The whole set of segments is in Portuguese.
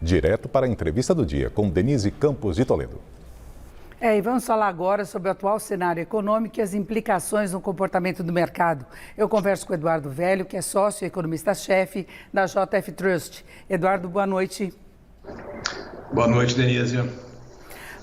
Direto para a entrevista do dia com Denise Campos de Toledo. E vamos falar agora sobre o atual cenário econômico e as implicações no comportamento do mercado. Eu converso com o Eduardo Velho, que é sócio e economista-chefe da JF Trust. Eduardo, boa noite. Boa noite, Denise.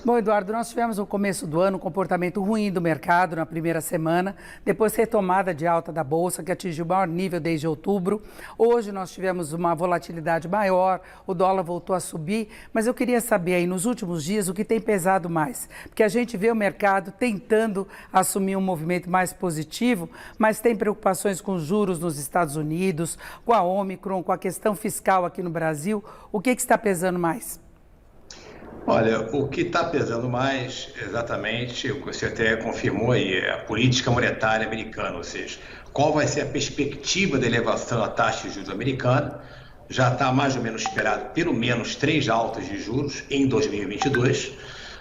Bom, Eduardo, nós tivemos no começo do ano um comportamento ruim do mercado na primeira semana, depois retomada de alta da Bolsa, que atingiu o maior nível desde outubro. Hoje nós tivemos uma volatilidade maior, o dólar voltou a subir, mas eu queria saber aí nos últimos dias o que tem pesado mais, porque a gente vê o mercado tentando assumir um movimento mais positivo, mas tem preocupações com os juros nos Estados Unidos, com a Ômicron, com a questão fiscal aqui no Brasil. O que está pesando mais? Olha, o que está pesando mais, exatamente, o que você até confirmou aí, é a política monetária americana, ou seja, qual vai ser a perspectiva da elevação da taxa de juros americana. Já está mais ou menos esperado pelo menos 3 altas de juros em 2022,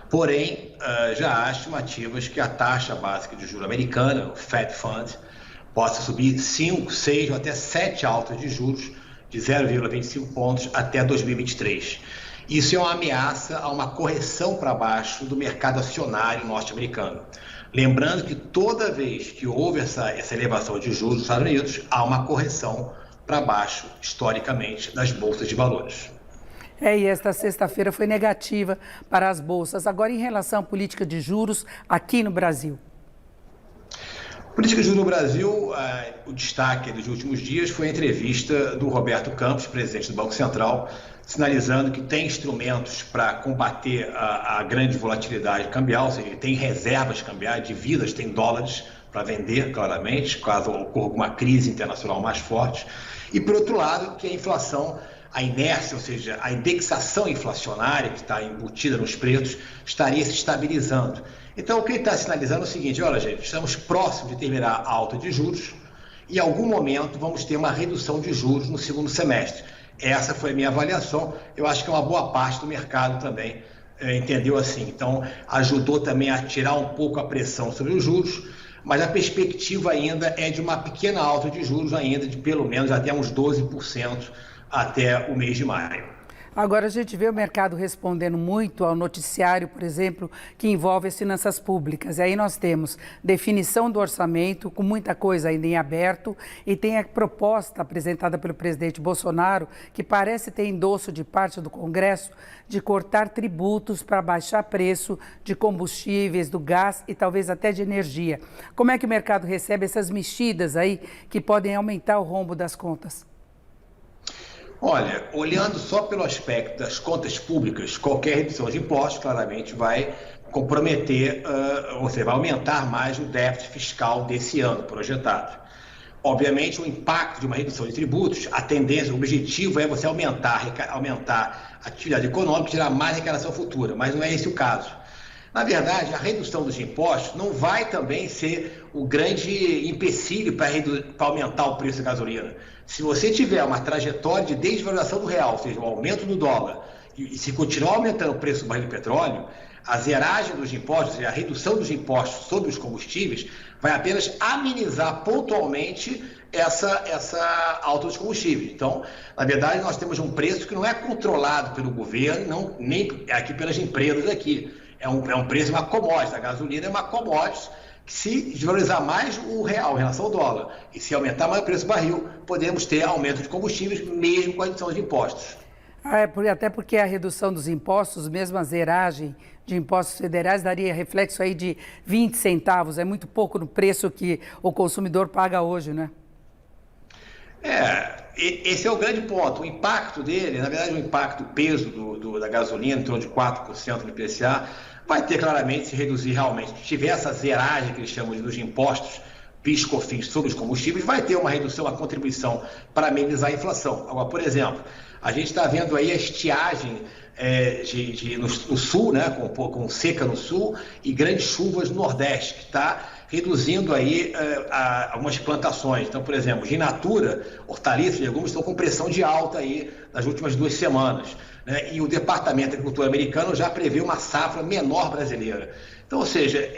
porém, já há estimativas que a taxa básica de juros americana, o Fed Fund, possa subir 5, 6 ou até 7 altas de juros de 0,25 pontos até 2023. Isso é uma ameaça a uma correção para baixo do mercado acionário norte-americano. Lembrando que toda vez que houve essa elevação de juros nos Estados Unidos, há uma correção para baixo, historicamente, das bolsas de valores. E esta sexta-feira foi negativa para as bolsas. Agora, em relação à política de juros aqui no Brasil. Política de juros no Brasil, o destaque dos últimos dias foi a entrevista do Roberto Campos, presidente do Banco Central, sinalizando que tem instrumentos para combater a grande volatilidade cambial, ou seja, tem reservas cambiais, dívidas, tem dólares para vender, claramente, caso ocorra uma crise internacional mais forte. E, por outro lado, que a inflação, a inércia, ou seja, a indexação inflacionária que está embutida nos preços, estaria se estabilizando. Então, o que ele está sinalizando é o seguinte: olha, gente, estamos próximos de terminar a alta de juros e, em algum momento, vamos ter uma redução de juros no segundo semestre. Essa foi a minha avaliação. Eu acho que uma boa parte do mercado também entendeu assim. Então, ajudou também a tirar um pouco a pressão sobre os juros, mas a perspectiva ainda é de uma pequena alta de juros ainda, de pelo menos até uns 12% até o mês de maio. Agora, a gente vê o mercado respondendo muito ao noticiário, por exemplo, que envolve as finanças públicas. E aí nós temos definição do orçamento, com muita coisa ainda em aberto, e tem a proposta apresentada pelo presidente Bolsonaro, que parece ter endosso de parte do Congresso, de cortar tributos para baixar preço de combustíveis, do gás e talvez até de energia. Como é que o mercado recebe essas mexidas aí que podem aumentar o rombo das contas? Olha, olhando só pelo aspecto das contas públicas, qualquer redução de impostos claramente vai comprometer, ou seja, vai aumentar mais o déficit fiscal desse ano projetado. Obviamente, o impacto de uma redução de tributos, a tendência, o objetivo é você aumentar a atividade econômica e gerar mais arrecadação futura, mas não é esse o caso. Na verdade, a redução dos impostos não vai também ser o grande empecilho para aumentar o preço da gasolina. Se você tiver uma trajetória de desvalorização do real, ou seja, o aumento do dólar, e se continuar aumentando o preço do barril de petróleo, a zeragem dos impostos, ou seja, a redução dos impostos sobre os combustíveis, vai apenas amenizar pontualmente essa alta dos combustíveis. Então, na verdade, nós temos um preço que não é controlado pelo governo, nem aqui pelas empresas aqui. É um preço, uma commodity. A gasolina é uma commodity que, se desvalorizar mais o real em relação ao dólar e se aumentar mais o preço do barril, podemos ter aumento de combustíveis, mesmo com a redução de impostos. Até porque a redução dos impostos, mesmo a zeragem de impostos federais, daria reflexo aí de 20 centavos. É muito pouco no preço que o consumidor paga hoje, né? Esse é o grande ponto. O impacto dele, na verdade, o impacto, o peso da gasolina, em torno de 4% do IPCA, vai ter claramente se reduzir realmente. Se tiver essa zeragem que eles chamam dos impostos, PIS, COFINS sobre os combustíveis, vai ter uma redução, uma contribuição para amenizar a inflação. Agora, por exemplo, a gente está vendo aí a estiagem no sul, né, com seca no sul e grandes chuvas no Nordeste, que está reduzindo aí algumas plantações. Então, por exemplo, in natura, hortaliças e legumes estão com pressão de alta aí nas últimas 2 semanas. Né? E o Departamento de Agricultura americano já prevê uma safra menor brasileira. Então, ou seja,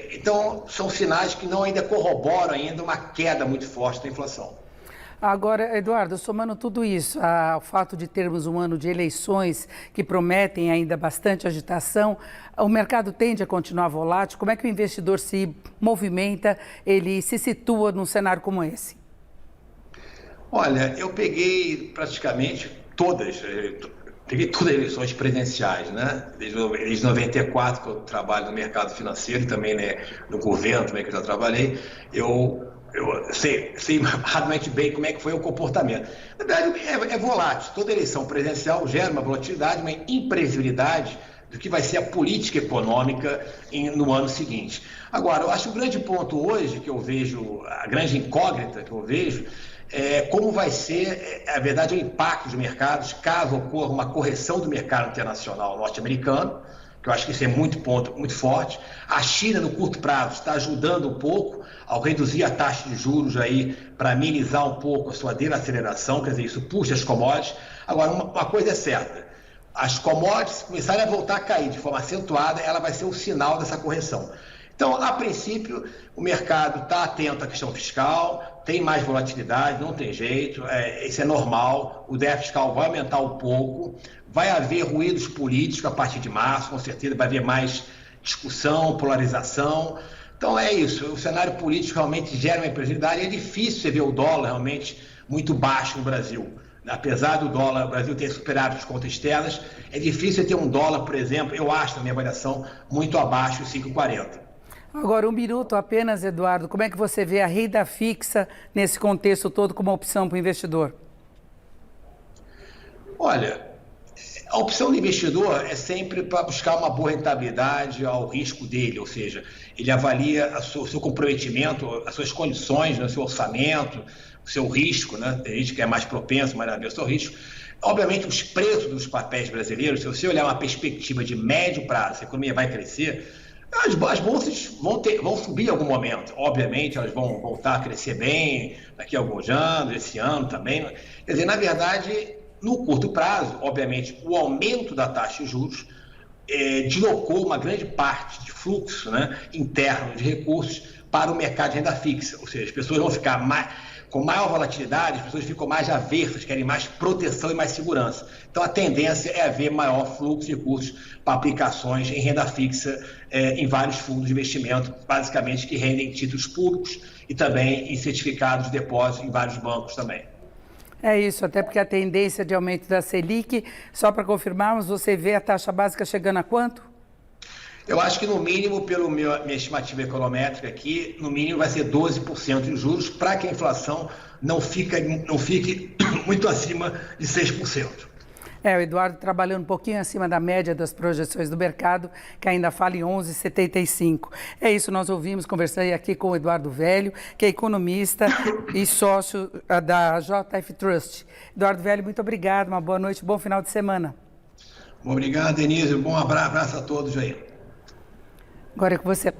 são sinais que não ainda corroboram ainda uma queda muito forte da inflação. Agora, Eduardo, somando tudo isso, ao fato de termos um ano de eleições que prometem ainda bastante agitação, o mercado tende a continuar volátil. Como é que o investidor se movimenta, ele se situa num cenário como esse? Olha, eu peguei praticamente todas as eleições presidenciais, né? Desde 94, que eu trabalho no mercado financeiro e também, né, no governo também que eu já trabalhei, eu sei rapidamente bem como é que foi o comportamento. Na verdade, é volátil. Toda eleição presidencial gera uma volatilidade, uma imprevisibilidade do que vai ser a política econômica no ano seguinte. Agora, eu acho que o grande ponto hoje que eu vejo, a grande incógnita que eu vejo, como vai ser, na verdade, o impacto dos mercados caso ocorra uma correção do mercado internacional norte-americano, que eu acho que isso é muito forte. A China, no curto prazo, está ajudando um pouco ao reduzir a taxa de juros aí para amenizar um pouco a sua desaceleração, quer dizer, isso puxa as commodities. Agora, uma coisa é certa, as commodities começarem a voltar a cair de forma acentuada, ela vai ser um sinal dessa correção. Então, a princípio, o mercado está atento à questão fiscal, tem mais volatilidade, não tem jeito, isso é normal, o déficit fiscal vai aumentar um pouco, vai haver ruídos políticos a partir de março, com certeza vai haver mais discussão, polarização. Então é isso, o cenário político realmente gera uma imprevisibilidade, é difícil você ver o dólar realmente muito baixo no Brasil. Apesar do dólar, o Brasil ter superado as contas externas, é difícil você ter um dólar, por exemplo, eu acho, na minha avaliação, muito abaixo de 5,40. Agora, um minuto apenas, Eduardo. Como é que você vê a renda fixa nesse contexto todo como opção para o investidor? Olha, a opção do investidor é sempre para buscar uma boa rentabilidade ao risco dele, ou seja, ele avalia o seu comprometimento, as suas condições, o seu orçamento, o seu risco, né? Tem gente que é mais propenso, mais a ver o seu risco. Obviamente, os preços dos papéis brasileiros, se você olhar uma perspectiva de médio prazo, a economia vai crescer, as bolsas vão subir em algum momento. Obviamente, elas vão voltar a crescer bem daqui a alguns anos, esse ano também. Quer dizer, na verdade, no curto prazo, obviamente, o aumento da taxa de juros deslocou uma grande parte de fluxo, né, interno de recursos para o mercado de renda fixa. Ou seja, as pessoas vão ficar com maior volatilidade, as pessoas ficam mais aversas, querem mais proteção e mais segurança. Então, a tendência é haver maior fluxo de recursos para aplicações em renda fixa em vários fundos de investimento, basicamente que rendem títulos públicos e também em certificados de depósito em vários bancos também. É isso, até porque a tendência de aumento da Selic, só para confirmarmos, você vê a taxa básica chegando a quanto? Eu acho que no mínimo, pela minha estimativa econométrica aqui, no mínimo vai ser 12% de juros para que a inflação não fique muito acima de 6%. O Eduardo trabalhando um pouquinho acima da média das projeções do mercado, que ainda fala em 11,75. É isso, nós ouvimos, conversei aqui com o Eduardo Velho, que é economista e sócio da JF Trust. Eduardo Velho, muito obrigado, uma boa noite, bom final de semana. Obrigado, Denise, um bom abraço a todos aí. Agora é com você.